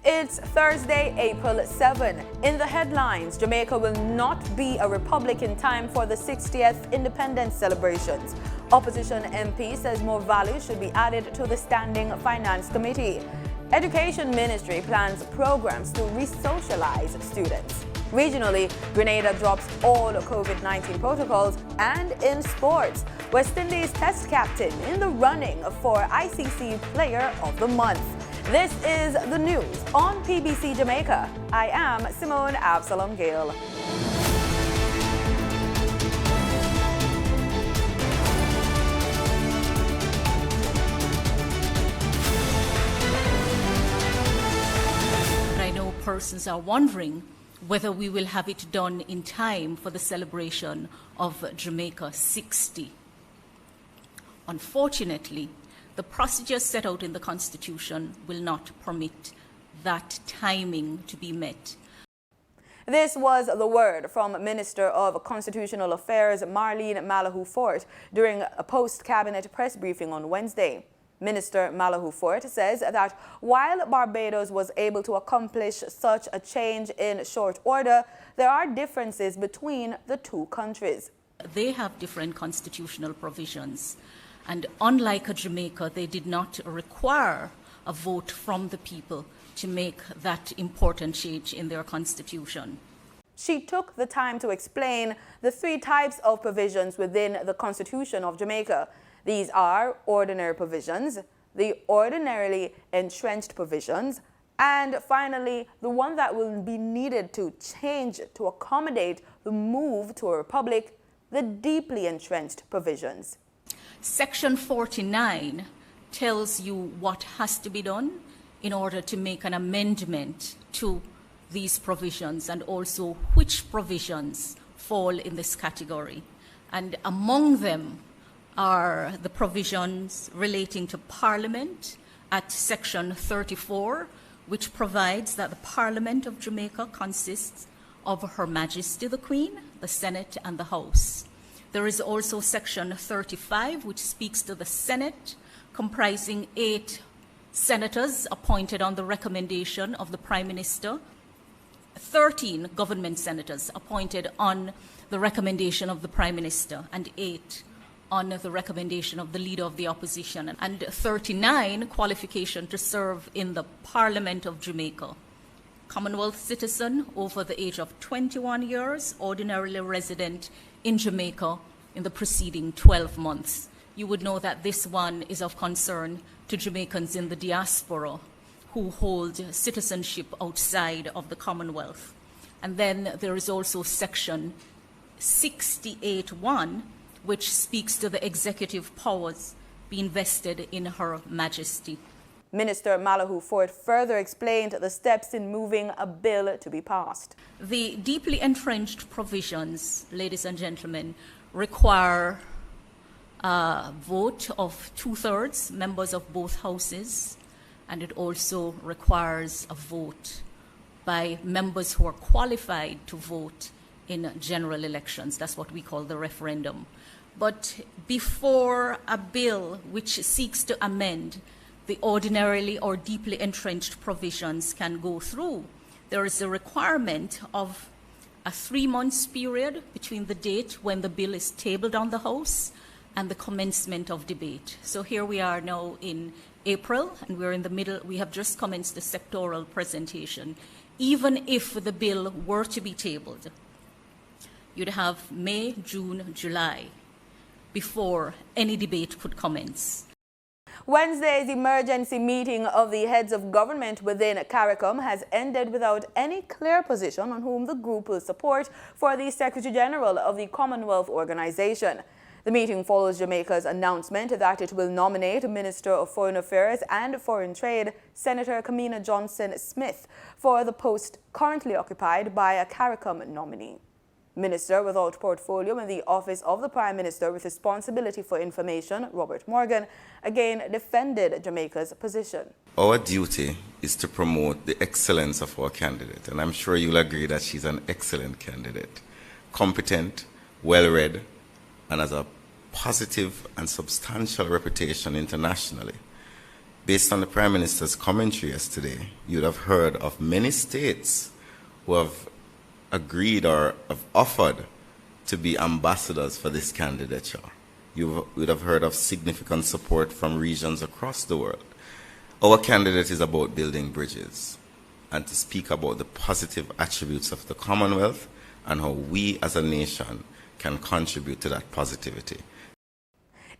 It's Thursday, April 7. In the headlines, Jamaica will not be a republic in time for the 60th independence celebrations. Opposition MP says more value should be added to the Standing Finance Committee. Education Ministry plans programs to re-socialize students. Regionally, Grenada drops all COVID-19 protocols. And in sports, West Indies Test captain in the running for ICC Player of the Month. This is the news on PBC Jamaica. I am Simone Absalom Gale. I know persons are wondering whether we will have it done in time for the celebration of Jamaica 60. Unfortunately, the procedures set out in the Constitution will not permit that timing to be met. This was the word from Minister of Constitutional Affairs Marlene Malahou-Fort during a post-cabinet press briefing on Wednesday. Minister Malahou-Fort says that while Barbados was able to accomplish such a change in short order, there are differences between the two countries. They have different constitutional provisions. And unlike Jamaica, they did not require a vote from the people to make that important change in their constitution. She took the time to explain the three types of provisions within the Constitution of Jamaica. These are ordinary provisions, the ordinarily entrenched provisions, and finally, the one that will be needed to change to accommodate the move to a republic, the deeply entrenched provisions. Section 49 tells you what has to be done in order to make an amendment to these provisions and also which provisions fall in this category. And among them are the provisions relating to Parliament at Section 34, which provides that the Parliament of Jamaica consists of Her Majesty the Queen, the Senate, and the House. There is also Section 35, which speaks to the Senate, comprising 8 senators appointed on the recommendation of the Prime Minister, 13 government senators appointed on the recommendation of the Prime Minister, and 8 on the recommendation of the Leader of the Opposition, and 39 qualification to serve in the Parliament of Jamaica. Commonwealth citizen over the age of 21 years, ordinarily resident in Jamaica in the preceding 12 months. You would know that this one is of concern to Jamaicans in the diaspora who hold citizenship outside of the Commonwealth. And then there is also Section 68(1), which speaks to the executive powers being vested in Her Majesty. Minister Malahou-Fort further explained the steps in moving a bill to be passed. The deeply entrenched provisions, ladies and gentlemen, require a vote of 2/3 members of both houses, and it also requires a vote by members who are qualified to vote in general elections. That's what we call the referendum. But before a bill which seeks to amend the ordinarily or deeply entrenched provisions can go through, there is a requirement of a 3-month period between the date when the bill is tabled on the House and the commencement of debate. So here we are now in April, and we're in the middle. We have just commenced the sectoral presentation. Even if the bill were to be tabled, you'd have May, June, July before any debate could commence. Wednesday's emergency meeting of the heads of government within CARICOM has ended without any clear position on whom the group will support for the Secretary General of the Commonwealth Organization. The meeting follows Jamaica's announcement that it will nominate Minister of Foreign Affairs and Foreign Trade, Senator Kamina Johnson-Smith, for the post currently occupied by a CARICOM nominee. Minister without portfolio in the Office of the Prime Minister with responsibility for information, Robert Morgan, again defended Jamaica's position. Our duty is to promote the excellence of our candidate, and I'm sure you'll agree that she's an excellent candidate, competent, well-read, and has a positive and substantial reputation internationally. Based on the Prime Minister's commentary yesterday, you'd have heard of many states who have agreed or have offered to be ambassadors for this candidature. You would have heard of significant support from regions across the world. Our candidate is about building bridges and to speak about the positive attributes of the Commonwealth and how we as a nation can contribute to that positivity.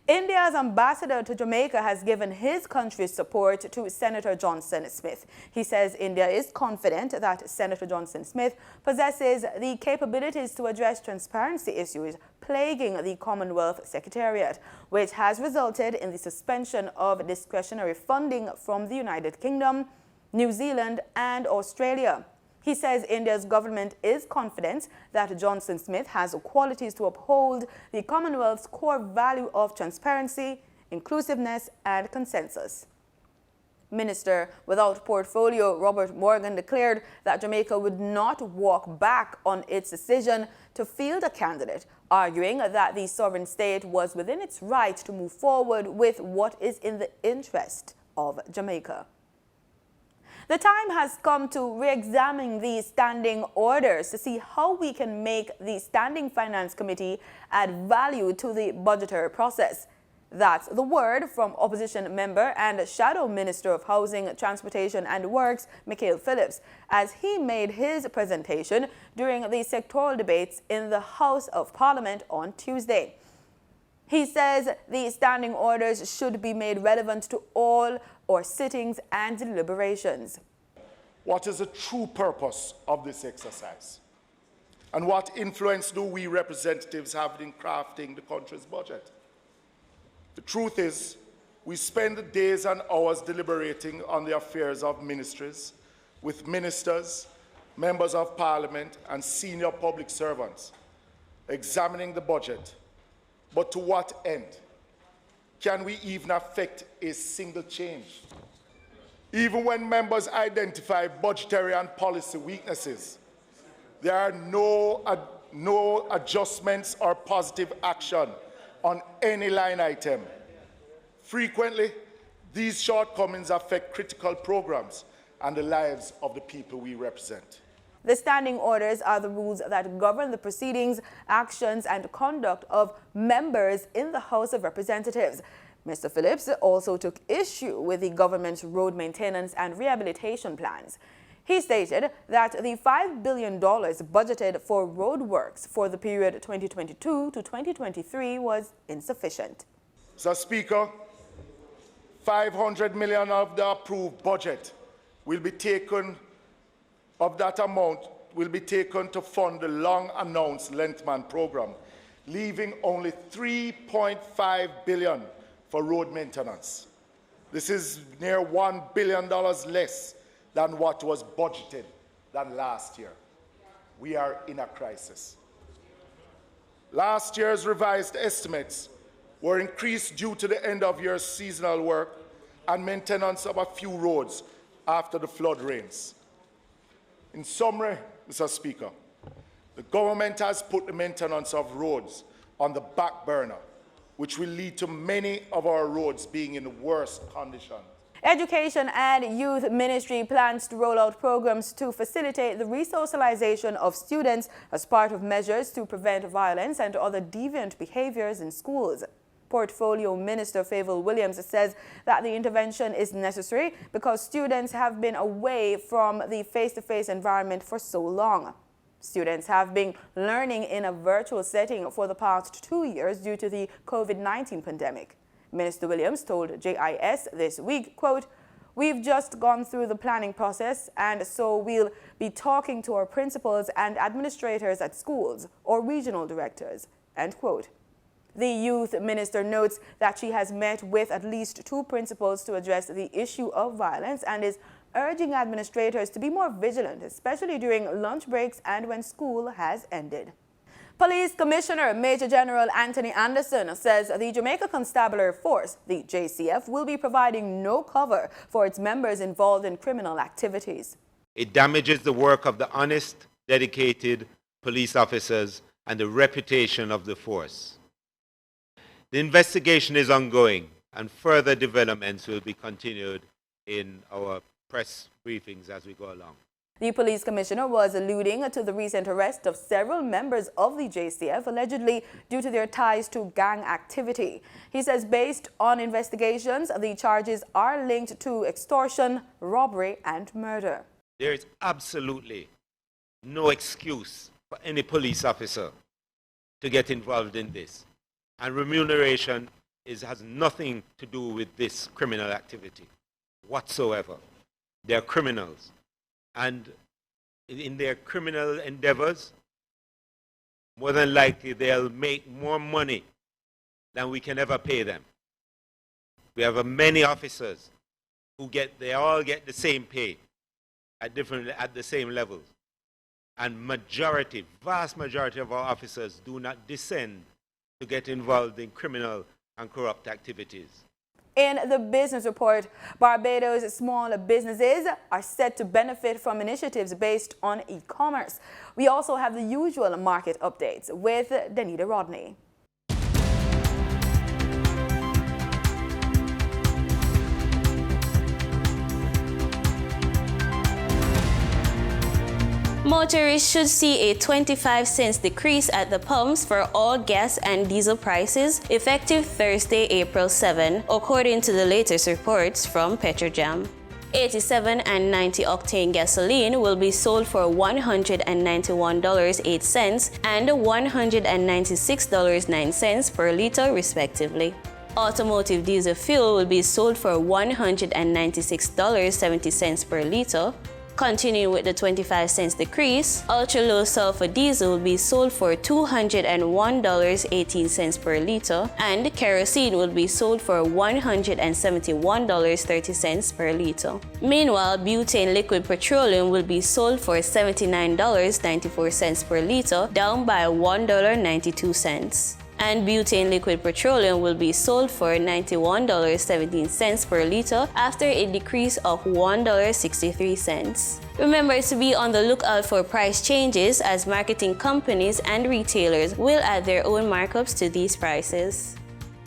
India's ambassador to Jamaica has given his country's support to Senator Johnson Smith. He says India is confident that Senator Johnson Smith possesses the capabilities to address transparency issues plaguing the Commonwealth Secretariat, which has resulted in the suspension of discretionary funding from the United Kingdom, New Zealand, and Australia. He says India's government is confident that Johnson Smith has qualities to uphold the Commonwealth's core value of transparency, inclusiveness, and consensus. Minister without portfolio Robert Morgan declared that Jamaica would not walk back on its decision to field a candidate, arguing that the sovereign state was within its right to move forward with what is in the interest of Jamaica. The time has come to re-examine these standing orders to see how we can make the Standing Finance Committee add value to the budgetary process. That's the word from opposition member and Shadow Minister of Housing, Transportation and Works, Michael Phillips, as he made his presentation during the sectoral debates in the House of Parliament on Tuesday. He says the standing orders should be made relevant to all our sittings and deliberations. What is the true purpose of this exercise? And what influence do we representatives have in crafting the country's budget? The truth is, we spend days and hours deliberating on the affairs of ministries with ministers, members of parliament, and senior public servants, examining the budget. But to what end? Can we even affect a single change? Even when members identify budgetary and policy weaknesses, there are no adjustments or positive action on any line item. Frequently, these shortcomings affect critical programs and the lives of the people we represent. The standing orders are the rules that govern the proceedings, actions, and conduct of members in the House of Representatives. Mr. Phillips also took issue with the government's road maintenance and rehabilitation plans. He stated that the $5 billion budgeted for road works for the period 2022 to 2023 was insufficient. Mr. Speaker, $500 million of the approved budget will be taken, of that amount will be taken to fund the long-announced Lengthman program, leaving only $3.5 billion for road maintenance. This is near $1 billion less than what was budgeted than last year. We are in a crisis. Last year's revised estimates were increased due to the end-of-year seasonal work and maintenance of a few roads after the flood rains. In summary, Mr. Speaker, the government has put the maintenance of roads on the back burner, which will lead to many of our roads being in worse condition. Education and Youth Ministry plans to roll out programs to facilitate the re-socialization of students as part of measures to prevent violence and other deviant behaviors in schools. Portfolio Minister Favour Williams says that the intervention is necessary because students have been away from the face-to-face environment for so long. Students have been learning in a virtual setting for the past 2 years due to the COVID-19 pandemic. Minister Williams told JIS this week, quote, "We've just gone through the planning process, and so we'll be talking to our principals and administrators at schools or regional directors," end quote. The youth minister notes that she has met with at least 2 principals to address the issue of violence and is urging administrators to be more vigilant, especially during lunch breaks and when school has ended. Police Commissioner Major General Anthony Anderson says the Jamaica Constabulary Force, the JCF, will be providing no cover for its members involved in criminal activities. It damages the work of the honest, dedicated police officers and the reputation of the force. The investigation is ongoing, and further developments will be continued in our press briefings as we go along. The police commissioner was alluding to the recent arrest of several members of the JCF, allegedly due to their ties to gang activity. He says based on investigations, the charges are linked to extortion, robbery, and murder. There is absolutely no excuse for any police officer to get involved in this. And remuneration has nothing to do with this criminal activity whatsoever. They are criminals. And in their criminal endeavors, more than likely they'll make more money than we can ever pay them. We have many officers who they all get the same pay at the same levels. And vast majority of our officers do not descend to get involved in criminal and corrupt activities. In the business report, Barbados' small businesses are set to benefit from initiatives based on e-commerce. We also have the usual market updates with Danita Rodney. Motorists should see a 25-cent decrease at the pumps for all gas and diesel prices effective Thursday, April 7, according to the latest reports from Petrojam. 87 and 90 octane gasoline will be sold for $191.08 and $196.09 per liter respectively. Automotive diesel fuel will be sold for $196.70 per liter. Continuing with the 25 cents decrease, ultra-low sulfur diesel will be sold for $201.18 per liter, and kerosene will be sold for $171.30 per liter. Meanwhile, butane liquid petroleum will be sold for $79.94 per liter, down by $1.92. And butane liquid petroleum will be sold for $91.17 per liter after a decrease of $1.63. Remember to be on the lookout for price changes as marketing companies and retailers will add their own markups to these prices.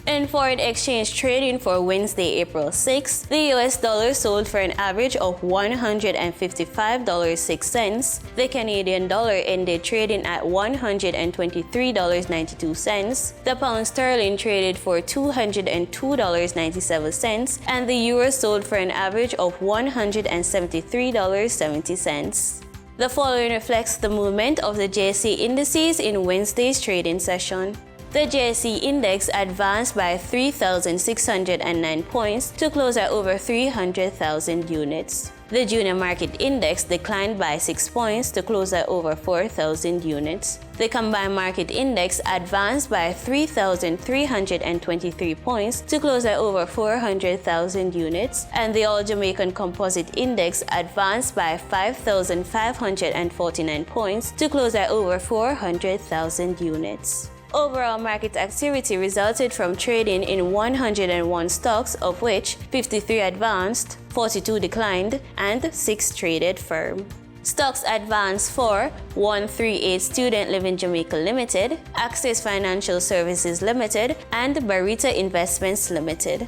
In foreign exchange trading for Wednesday, April 6, the US dollar sold for an average of $155.06. The Canadian dollar ended trading at $123.92. The pound sterling traded for $202.97, and the euro sold for an average of $173.70. The following reflects the movement of the JSE indices in Wednesday's trading session. The JSE index advanced by 3,609 points to close at over 300,000 units. The junior market index declined by 6 points to close at over 4,000 units. The combined market index advanced by 3,323 points to close at over 400,000 units, and the All Jamaican Composite Index advanced by 5,549 points to close at over 400,000 units. Overall market activity resulted from trading in 101 stocks, of which 53 advanced, 42 declined, and 6 traded firm. Stocks advanced for 138 Student Living Jamaica Limited, Access Financial Services Limited, and Barita Investments Limited.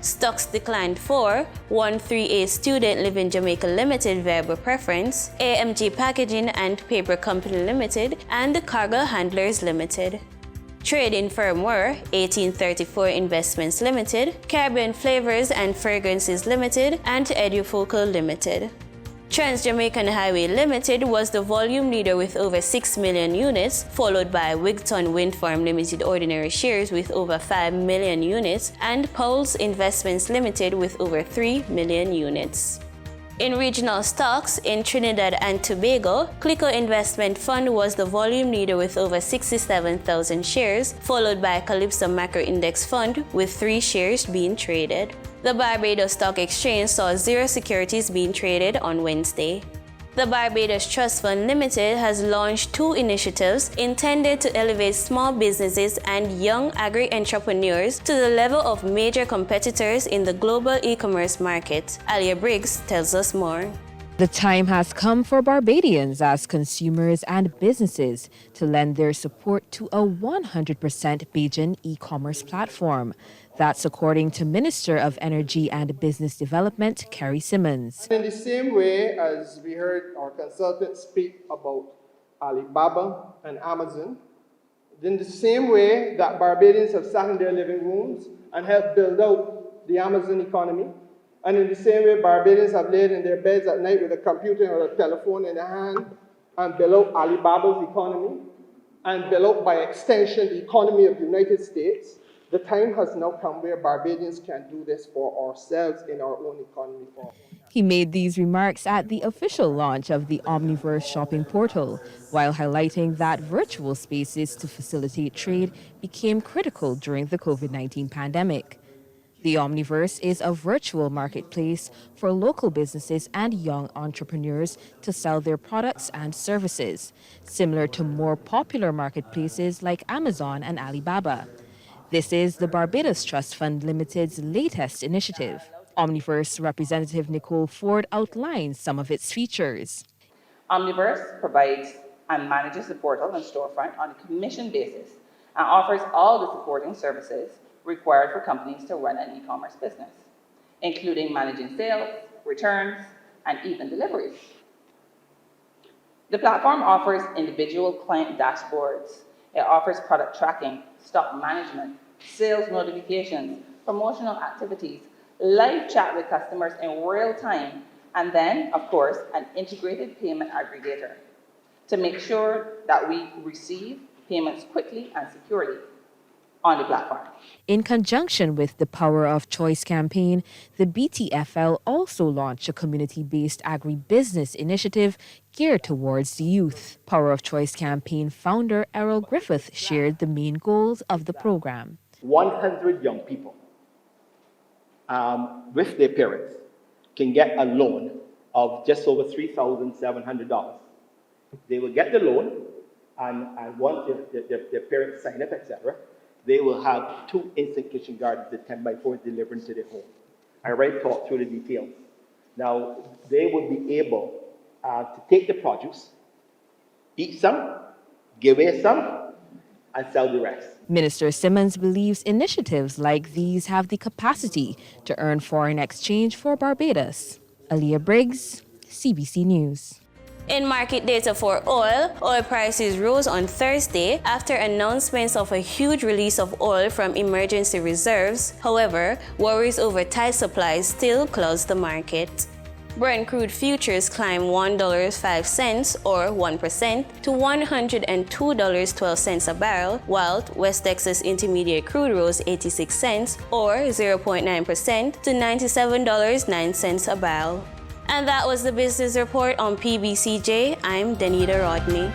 Stocks declined for 138 Student Living Jamaica Limited Variable Preference, AMG Packaging and Paper Company Limited, and Cargo Handlers Limited. Trading firm were 1834 Investments Limited, Caribbean Flavors and Fragrances Limited, and Edufocal Limited. Trans-Jamaican Highway Limited was the volume leader with over 6 million units, followed by Wigton Wind Farm Limited ordinary shares with over 5 million units, and Powell's Investments Limited with over 3 million units. In regional stocks, in Trinidad and Tobago, Clico Investment Fund was the volume leader with over 67,000 shares, followed by Calypso Macro Index Fund with 3 shares being traded. The Barbados Stock Exchange saw 0 securities being traded on Wednesday. The Barbados Trust Fund Limited has launched 2 initiatives intended to elevate small businesses and young agri-entrepreneurs to the level of major competitors in the global e-commerce market. Alia Briggs tells us more. The time has come for Barbadians as consumers and businesses to lend their support to a 100% Bajan e-commerce platform. That's according to Minister of Energy and Business Development, Carrie Simmons. In the same way as we heard our consultant speak about Alibaba and Amazon, in the same way that Barbadians have sat in their living rooms and helped build out the Amazon economy, and in the same way Barbadians have laid in their beds at night with a computer or a telephone in their hand and built out Alibaba's economy and built out by extension the economy of the United States, the time has now come where Barbadians can do this for ourselves in our own economy. He made these remarks at the official launch of the Omniverse shopping portal, while highlighting that virtual spaces to facilitate trade became critical during the COVID-19 pandemic. The Omniverse is a virtual marketplace for local businesses and young entrepreneurs to sell their products and services, similar to more popular marketplaces like Amazon and Alibaba. This is the Barbados Trust Fund Limited's latest initiative. Omniverse representative Nicole Ford outlines some of its features. Omniverse provides and manages the portal and storefront on a commission basis and offers all the supporting services required for companies to run an e-commerce business, including managing sales, returns, and even deliveries. The platform offers individual client dashboards. It offers product tracking, stock management, sales notifications, promotional activities, live chat with customers in real time, and then, of course, an integrated payment aggregator to make sure that we receive payments quickly and securely on the platform. In conjunction with the Power of Choice campaign, the BTFL also launched a community-based agribusiness initiative geared towards the youth. Power of Choice campaign founder Errol Griffith shared the main goals of the program. 100 young people with their parents can get a loan of just over $3,700. They will get the loan, and once their parents sign up, etc., they will have 2 instant kitchen gardens at 10x4 delivered to their home. I already talked through the details. Now, they will be able to take the produce, eat some, give away some, and sell the rest. Minister Simmons believes initiatives like these have the capacity to earn foreign exchange for Barbados. Aaliyah Briggs, CBC News. In market data for oil prices rose on Thursday after announcements of a huge release of oil from emergency reserves. However, worries over tight supplies still clouds the market. Brent crude futures climbed $1.05 or 1% to $102.12 a barrel, while West Texas Intermediate crude rose 86 cents or 0.9% to $97.09 a barrel. And that was the business report on PBCJ. I'm Danita Rodney.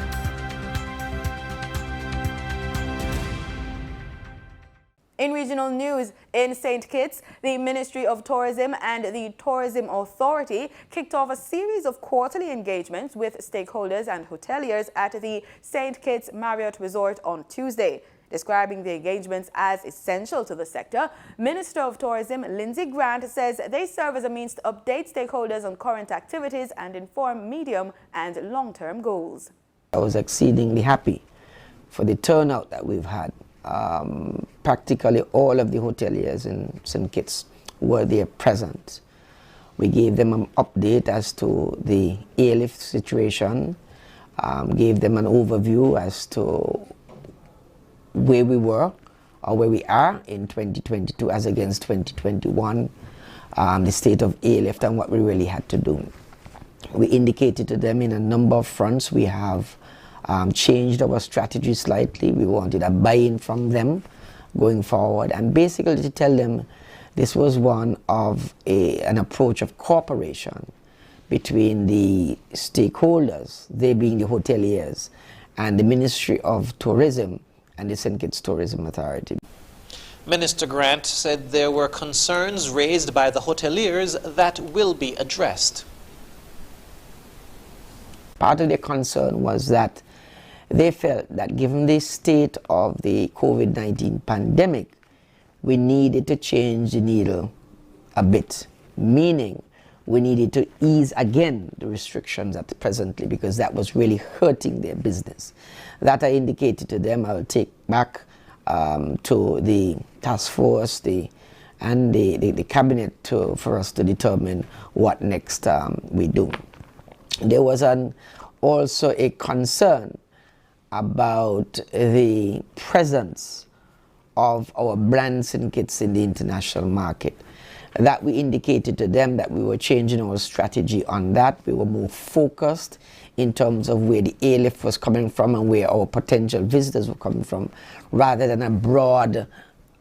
In regional news, in St. Kitts, the Ministry of Tourism and the Tourism Authority kicked off a series of quarterly engagements with stakeholders and hoteliers at the St. Kitts Marriott Resort on Tuesday. Describing the engagements as essential to the sector, Minister of Tourism Lindsay Grant says they serve as a means to update stakeholders on current activities and inform medium and long-term goals. I was exceedingly happy for the turnout that we've had. Practically all of the hoteliers in St. Kitts were there present. We gave them an update as to the airlift situation, gave them an overview as to where we were or where we are in 2022 as against 2021, the state of airlift and what we really had to do. We indicated to them in a number of fronts. We have changed our strategy slightly. We wanted a buy-in from them going forward, and basically to tell them this was one of an approach of cooperation between the stakeholders, they being the hoteliers, and the Ministry of Tourism and the St. Kitts Tourism Authority. Minister Grant said there were concerns raised by the hoteliers that will be addressed. Part of their concern was that they felt that given the state of the COVID-19 pandemic, we needed to change the needle a bit, meaning we needed to ease again the restrictions at presently, because that was really hurting their business. That I indicated to them. I will take back to the task force and the cabinet for us to determine what next we do. There was also a concern about the presence of our brands and kits in the international market. That we indicated to them that we were changing our strategy on that. We were more focused in terms of where the airlift was coming from and where our potential visitors were coming from, rather than a broad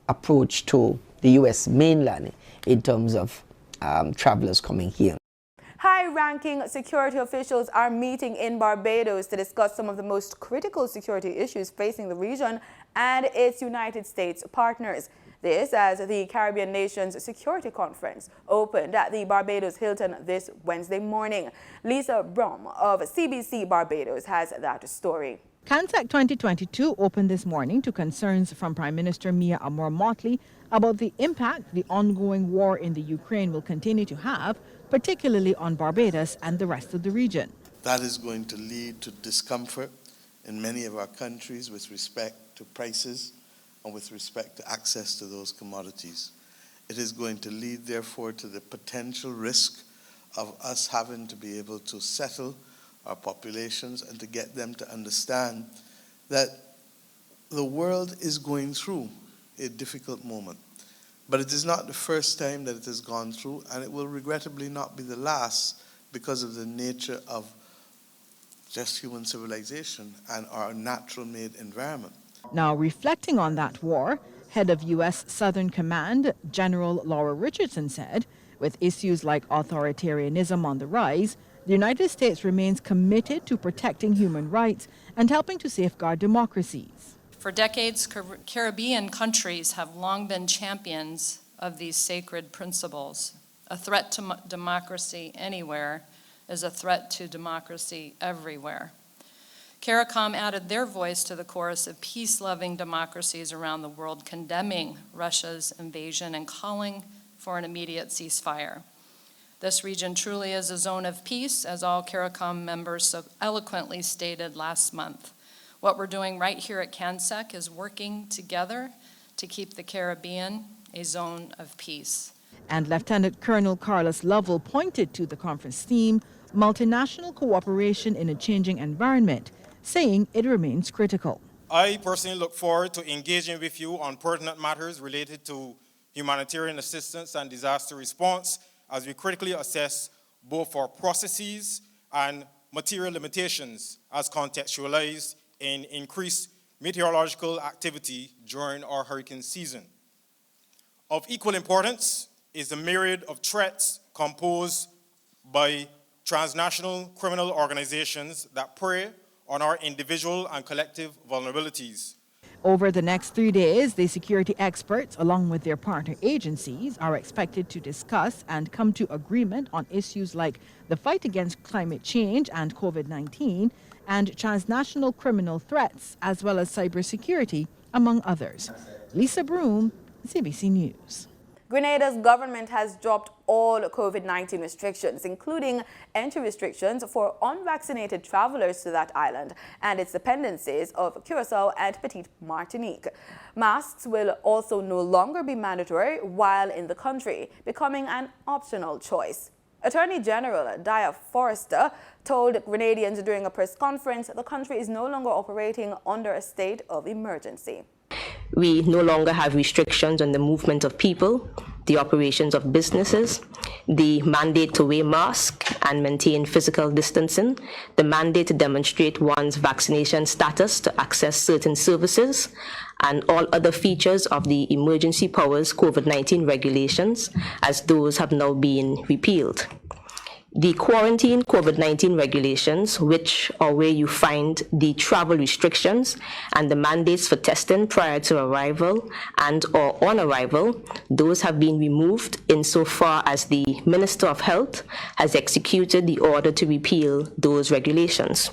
approach to the U.S. mainland in terms of travelers coming here. High-ranking security officials are meeting in Barbados to discuss some of the most critical security issues facing the region and its United States partners. This as the Caribbean Nations Security Conference opened at the Barbados Hilton this Wednesday morning. Lisa Brom of CBC Barbados has that story. CANSEC 2022 opened this morning to concerns from Prime Minister Mia Amor-Motley about the impact the ongoing war in the Ukraine will continue to have, particularly on Barbados and the rest of the region. That is going to lead to discomfort in many of our countries with respect to prices and with respect to access to those commodities. It is going to lead, therefore, to the potential risk of us having to be able to settle our populations and to get them to understand that the world is going through a difficult moment. But it is not the first time that it has gone through, and it will regrettably not be the last, because of the nature of just human civilization and our natural-made environment. Now, reflecting on that war, head of U.S. Southern Command, General Laura Richardson said, with issues like authoritarianism on the rise, the United States remains committed to protecting human rights and helping to safeguard democracies. For decades, Caribbean countries have long been champions of these sacred principles. A threat to democracy anywhere is a threat to democracy everywhere. CARICOM added their voice to the chorus of peace-loving democracies around the world, condemning Russia's invasion and calling for an immediate ceasefire. This region truly is a zone of peace, as all CARICOM members so eloquently stated last month. What we're doing right here at CANSEC is working together to keep the Caribbean a zone of peace. And Lieutenant Colonel Carlos Lovell pointed to the conference theme, multinational cooperation in a changing environment, saying it remains critical. I personally look forward to engaging with you on pertinent matters related to humanitarian assistance and disaster response as we critically assess both our processes and material limitations as contextualized in increased meteorological activity during our hurricane season. Of equal importance is the myriad of threats composed by transnational criminal organizations that prey on our individual and collective vulnerabilities. Over the next 3 days, the security experts, along with their partner agencies, are expected to discuss and come to agreement on issues like the fight against climate change and COVID-19 and transnational criminal threats, as well as cybersecurity, among others. Lisa Broom, CBC News. Grenada's government has dropped all COVID-19 restrictions, including entry restrictions for unvaccinated travelers to that island and its dependencies of Curacao and Petite Martinique. Masks will also no longer be mandatory while in the country, becoming an optional choice. Attorney General Dia Forrester told Grenadians during a press conference the country is no longer operating under a state of emergency. We no longer have restrictions on the movement of people, the operations of businesses, the mandate to wear masks and maintain physical distancing, the mandate to demonstrate one's vaccination status to access certain services, and all other features of the emergency powers COVID-19 regulations, as those have now been repealed. The quarantine COVID-19 regulations, which are where you find the travel restrictions and the mandates for testing prior to arrival and or on arrival, those have been removed insofar as the Minister of Health has executed the order to repeal those regulations.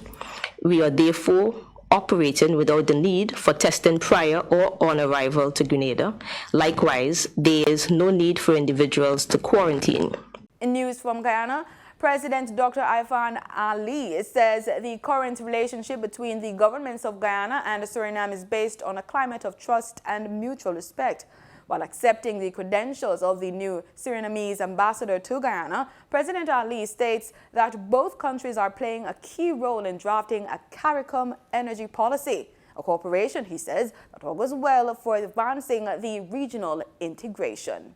We are therefore operating without the need for testing prior or on arrival to Grenada. Likewise, there is no need for individuals to quarantine. In news from Guyana, President Dr. Ifan Ali says the current relationship between the governments of Guyana and Suriname is based on a climate of trust and mutual respect. While accepting the credentials of the new Surinamese ambassador to Guyana, President Ali states that both countries are playing a key role in drafting a CARICOM energy policy, a cooperation, he says, that augurs well for advancing the regional integration.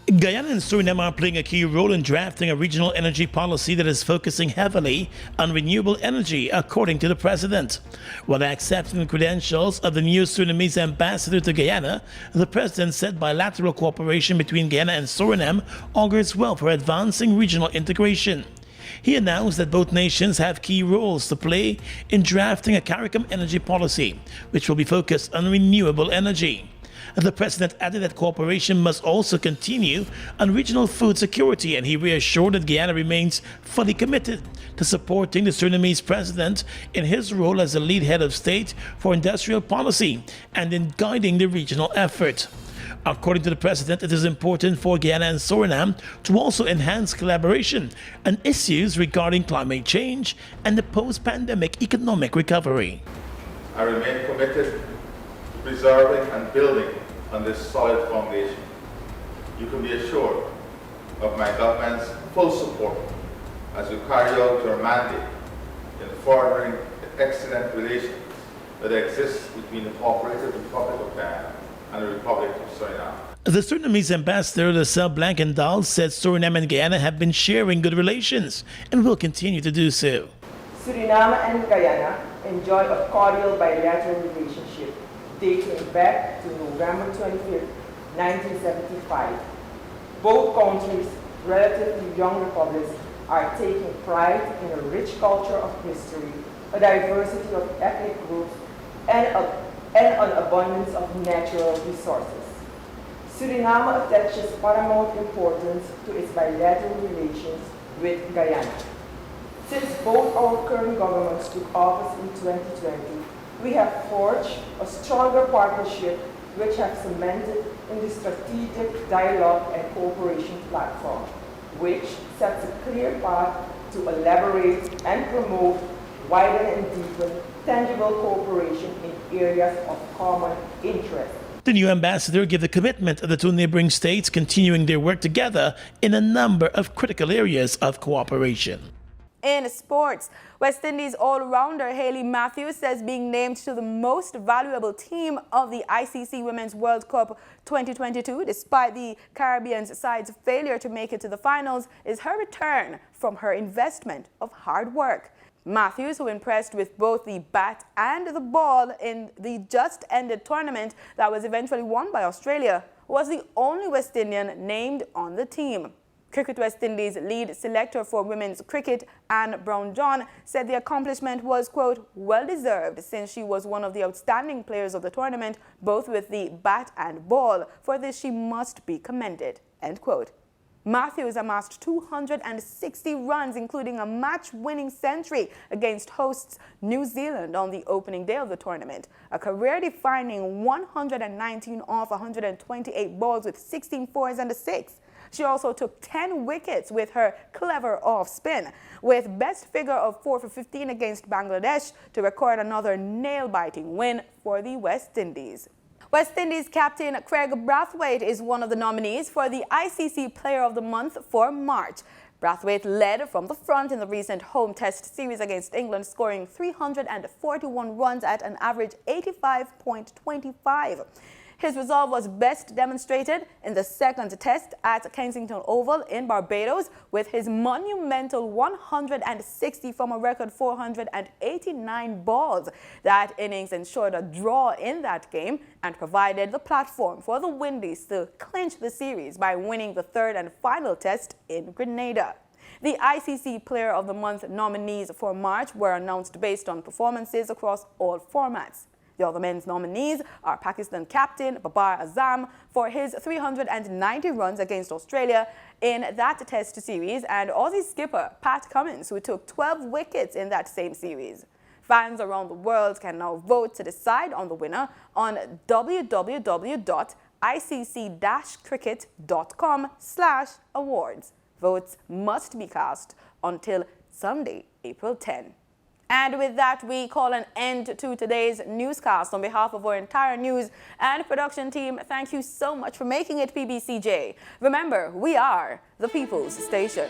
Guyana and Suriname are playing a key role in drafting a regional energy policy that is focusing heavily on renewable energy, according to the president. While accepting the credentials of the new Surinamese ambassador to Guyana, the president said bilateral cooperation between Guyana and Suriname augurs well for advancing regional integration. He announced that both nations have key roles to play in drafting a CARICOM energy policy, which will be focused on renewable energy. The president added that cooperation must also continue on regional food security, and he reassured that Guyana remains fully committed to supporting the Surinamese president in his role as the lead head of state for industrial policy and in guiding the regional effort. According to the president, it is important for Guyana and Suriname to also enhance collaboration on issues regarding climate change and the post-pandemic economic recovery. I remain committed to preserving and building on this solid foundation. You can be assured of my government's full support as we carry out your mandate in furthering the excellent relations that exist between the Cooperative Republic of Guyana and the Republic of Suriname. The Surinamese ambassador, Lucille Blankendal, said Suriname and Guyana have been sharing good relations and will continue to do so. Suriname and Guyana enjoy a cordial bilateral relationship dating back to November 25, 1975. Both countries, relatively young republics, are taking pride in a rich culture of history, a diversity of ethnic groups, and an abundance of natural resources. Suriname attaches paramount importance to its bilateral relations with Guyana. Since both our current governments took office in 2020, we have forged a stronger partnership which has cemented in the strategic dialogue and cooperation platform, which sets a clear path to elaborate and promote, widen and deepen tangible cooperation in areas of common interest. The new ambassador gave the commitment of the two neighboring states continuing their work together in a number of critical areas of cooperation. In sports, West Indies all-rounder Hayley Matthews says being named to the most valuable team of the ICC Women's World Cup 2022, despite the Caribbean side's failure to make it to the finals, is her return from her investment of hard work. Matthews, who impressed with both the bat and the ball in the just-ended tournament that was eventually won by Australia, was the only West Indian named on the team. Cricket West Indies lead selector for women's cricket, Anne Brown-John, said the accomplishment was, quote, well-deserved since she was one of the outstanding players of the tournament, both with the bat and ball. For this, she must be commended, end quote. Matthews amassed 260 runs, including a match-winning century against hosts New Zealand on the opening day of the tournament, a career-defining 119 off 128 balls with 16 fours and a six. She also took 10 wickets with her clever off-spin, with best figure of 4 for 15 against Bangladesh to record another nail-biting win for the West Indies. West Indies captain Craig Brathwaite is one of the nominees for the ICC Player of the Month for March. Brathwaite led from the front in the recent home test series against England, scoring 341 runs at an average 85.25. His resolve was best demonstrated in the second test at Kensington Oval in Barbados with his monumental 160 from a record 489 balls. That innings ensured a draw in that game and provided the platform for the Windies to clinch the series by winning the third and final test in Grenada. The ICC Player of the Month nominees for March were announced based on performances across all formats. The other men's nominees are Pakistan captain Babar Azam for his 390 runs against Australia in that test series, and Aussie skipper Pat Cummins, who took 12 wickets in that same series. Fans around the world can now vote to decide on the winner on www.icc-cricket.com/awards. Votes must be cast until Sunday, April 10. And with that, we call an end to today's newscast. On behalf of our entire news and production team, thank you so much for making it PBCJ. Remember, we are the People's Station.